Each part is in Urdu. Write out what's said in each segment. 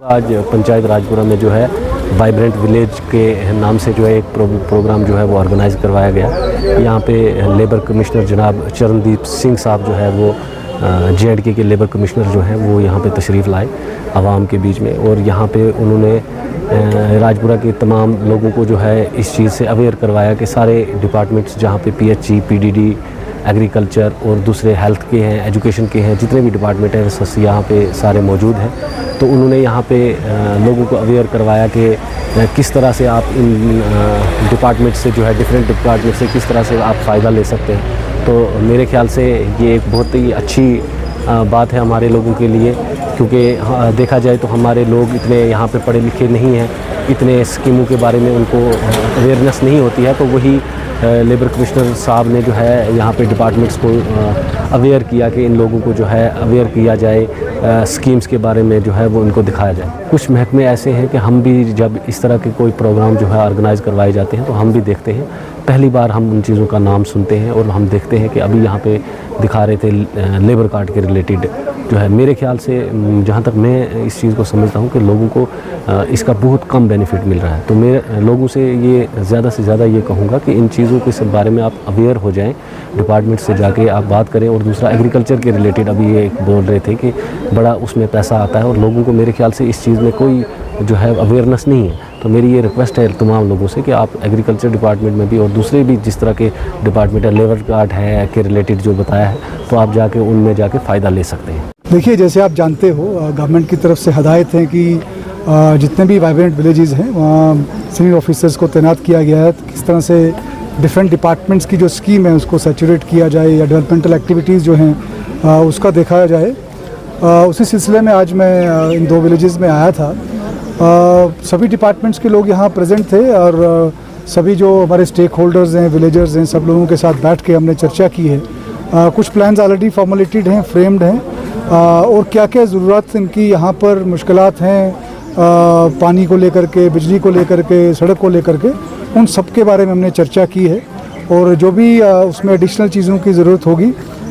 آج پنچایت راجپورہ میں جو ہے وائبرنٹ ولیج کے نام سے جو ہے ایک پروگرام جو ہے وہ آرگنائز کروایا گیا۔ یہاں پہ لیبر کمشنر جناب چرندیپ سنگھ صاحب جو ہے وہ JNK کے لیبر کمشنر جو ہیں وہ یہاں پہ تشریف لائے عوام کے بیچ میں، اور یہاں پہ انہوں نے راجپورہ کے تمام لوگوں کو جو ہے اس چیز سے اویئر کروایا کہ سارے ڈپارٹمنٹس جہاں پہ PHE PDD ایگریکلچر اور دوسرے ہیلتھ کے ہیں، ایجوکیشن کے ہیں، جتنے بھی ڈپارٹمنٹ ہیں یہاں پہ سارے موجود ہیں۔ تو انہوں نے یہاں پہ لوگوں کو اویئر کروایا کہ کس طرح سے آپ ان ڈپارٹمنٹ سے جو ہے ڈفرینٹ ڈپارٹمنٹ سے کس طرح سے آپ فائدہ لے سکتے ہیں۔ تو میرے خیال سے یہ ایک بہت ہی اچھی بات ہے ہمارے لوگوں کے لیے، کیونکہ دیکھا جائے تو ہمارے لوگ اتنے یہاں پہ پڑھے لکھے نہیں ہیں، اتنے اسکیموں کے بارے میں ان کو اویئرنیس نہیں ہوتی ہے۔ تو وہی لیبر کمشنر صاحب نے جو ہے یہاں پہ ڈپارٹمنٹس کو اویئر کیا کہ ان لوگوں کو جو ہے اویئر کیا جائے، اسکیمز کے بارے میں جو ہے وہ ان کو دکھایا جائے۔ کچھ محکمے ایسے ہیں کہ ہم بھی جب اس طرح کے کوئی پروگرام جو ہے آرگنائز کروائے جاتے ہیں تو ہم بھی دیکھتے ہیں، پہلی بار ہم ان چیزوں کا نام سنتے ہیں، اور ہم دیکھتے ہیں کہ ابھی یہاں پہ دکھا رہے تھے لیبر کارڈ کے ریلیٹڈ جو ہے۔ میرے خیال سے جہاں تک میں اس چیز کو سمجھتا ہوں کہ لوگوں کو اس کا بہت کم بینیفٹ مل رہا ہے، تو میں لوگوں سے یہ زیادہ سے زیادہ یہ کہوں گا کہ ان چیزوں کے بارے میں آپ اویئر ہو جائیں، ڈپارٹمنٹ سے جا کے آپ بات کریں۔ اور دوسرا ایگریکلچر کے ریلیٹڈ ابھی یہ بول رہے تھے کہ بڑا اس میں پیسہ آتا ہے، اور لوگوں کو میرے خیال سے اس چیز میں کوئی جو ہے اویئرنیس نہیں ہے۔ تو میری یہ ریکویسٹ ہے تمام لوگوں سے کہ آپ ایگریکلچر ڈپارٹمنٹ میں بھی اور دوسرے بھی جس طرح کے ڈپارٹمنٹ ہے، لیبر کارڈ ہے کے ریلیٹڈ جو بتایا ہے، تو آپ جا کے ان میں جا کے فائدہ لے سکتے ہیں۔ دیکھیے، جیسے آپ جانتے ہو گورنمنٹ کی طرف سے ہدایت ہے کہ جتنے بھی وائبرنٹ ولیجز ہیں وہاں سینئر آفیسرز کو تعینات کیا گیا ہے، کس طرح سے ڈفرینٹ ڈپارٹمنٹس کی جو اسکیم ہے اس کو سیچوریٹ کیا جائے، یا ڈیولپمنٹل ایکٹیویٹیز جو ہیں اس کا دیکھا جائے۔ اسی سلسلے میں آج میں ان دو ولیجز میں آیا تھا۔ سبھی ڈپارٹمنٹس کے لوگ یہاں پریزنٹ تھے، اور سبھی جو ہمارے اسٹیک ہولڈرز ہیں، ولیجرز ہیں، سب لوگوں کے ساتھ بیٹھ کے ہم نے چرچا کی ہے۔ کچھ پلانز آلریڈی فارمولیٹڈ ہیں، فریمڈ ہیں، اور کیا کیا ضرورت ان کی یہاں پر مشکلات ہیں پانی کو لے کر کے، بجلی کو لے کر کے، سڑک کو لے کر کے، ان سب کے بارے میں ہم نے چرچا کی ہے۔ اور جو بھی اس میں ایڈیشنل چیزوں کی ضرورت ہوگی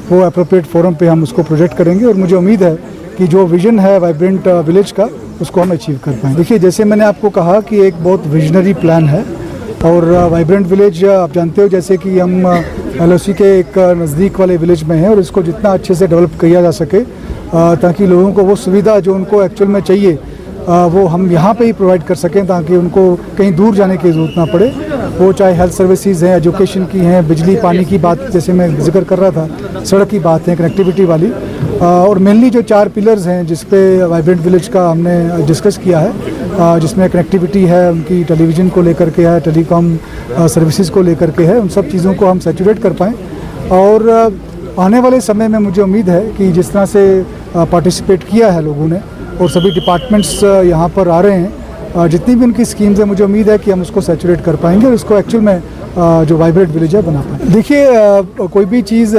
وہ اپروپریٹ فورم پہ ہم اس کو پروجیکٹ کریں گے، اور مجھے امید ہے کہ جو ویژن ہے وائبرنٹ ولیج کا اس کو ہم اچیو کر پائیں۔ دیکھیے، جیسے میں نے آپ کو کہا کہ ایک بہت ویژنری پلان ہے، اور وائبرنٹ ولیج آپ جانتے ہو جیسے کہ ہم LOC کے ایک نزدیک والے ولیج میں ہیں، اور اس کو جتنا اچھے سے ڈیولپ کیا جا سکے تاکہ لوگوں کو وہ سویدھا جو ان کو ایکچوئل میں چاہیے وہ ہم یہاں پہ ہی پرووائڈ کر سکیں، تاکہ ان کو کہیں دور جانے کی ضرورت نہ پڑے۔ وہ چاہے ہیلتھ سروسز ہیں، ایجوکیشن کی ہیں، بجلی پانی کی بات جیسے میں ذکر کر رہا تھا، سڑک کی بات ہے، کنیکٹیوٹی والی، اور مینلی جو 4 پلرز ہیں جس پہ وائبرنٹ ولیج کا ہم نے ڈسکس کیا ہے، جس میں کنیکٹیوٹی ہے، ان کی ٹیلی ویژن کو لے کر کے ہے، ٹیلی کام سروسز کو لے کر کے ہے، ان سب چیزوں کو ہم سیچوریٹ کر پائیں۔ اور آنے والے سمے میں مجھے امید ہے کہ جس طرح سے پارٹیسپیٹ کیا ہے لوگوں نے، اور سبھی ڈپارٹمنٹس یہاں پر آ رہے ہیں، جتنی بھی ان کی اسکیمز ہیں، مجھے امید ہے کہ ہم اس کو سیچوریٹ کر پائیں گے اور اس کو ایکچوئل میں جو وائبرنٹ ولیج ہے بنا پائیں۔ دیکھیے، کوئی بھی چیز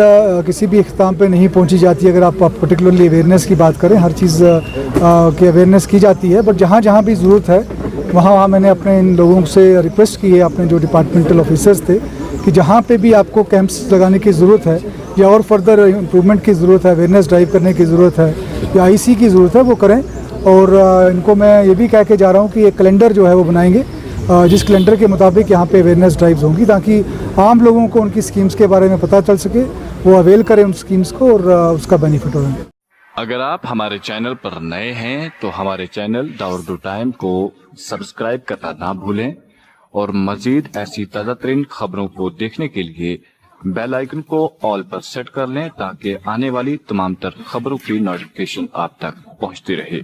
کسی بھی اختتام پہ نہیں پہنچی جاتی ہے۔ اگر آپ پرٹیکولرلی اویئرنیس کی بات کریں، ہر چیز کی اویئرنیس کی جاتی ہے، بٹ جہاں جہاں بھی ضرورت ہے وہاں میں نے اپنے ان لوگوں سے ریکویسٹ کی ہے، اپنے جو ڈپارٹمنٹل آفیسرز تھے، کہ جہاں پہ بھی آپ کو کیمپس لگانے کی ضرورت ہے، یا اور فردر امپرومنٹ کی ضرورت ہے، اویئرنیس ڈرائیو کرنے کی ضرورت ہے، یا IC کی ضرورت ہے، وہ کریں۔ اور ان کو میں یہ بھی کہہ کے جا رہا ہوں کہ ایک کیلنڈر جو ہے وہ بنائیں گے، جس کیلنڈر کے مطابق یہاں پہ اویئرنیس ڈرائیوز ہوں گی، تاکہ عام لوگوں کو ان کی اسکیمز کے بارے میں پتہ چل سکے، وہ اویل کریں ان اسکیمز کو، اور اس کا بینیفٹ ہو۔ اگر آپ ہمارے چینل پر نئے ہیں تو ہمارے چینل داوردو ٹائم کو سبسکرائب کرنا نہ بھولیں، اور مزید ایسی تازہ ترین خبروں کو دیکھنے کے لیے بیل آئیکن کو آل پر سیٹ کر لیں، تاکہ آنے والی تمام تر خبروں کی نوٹیفیکیشن آپ تک پہنچتی رہے۔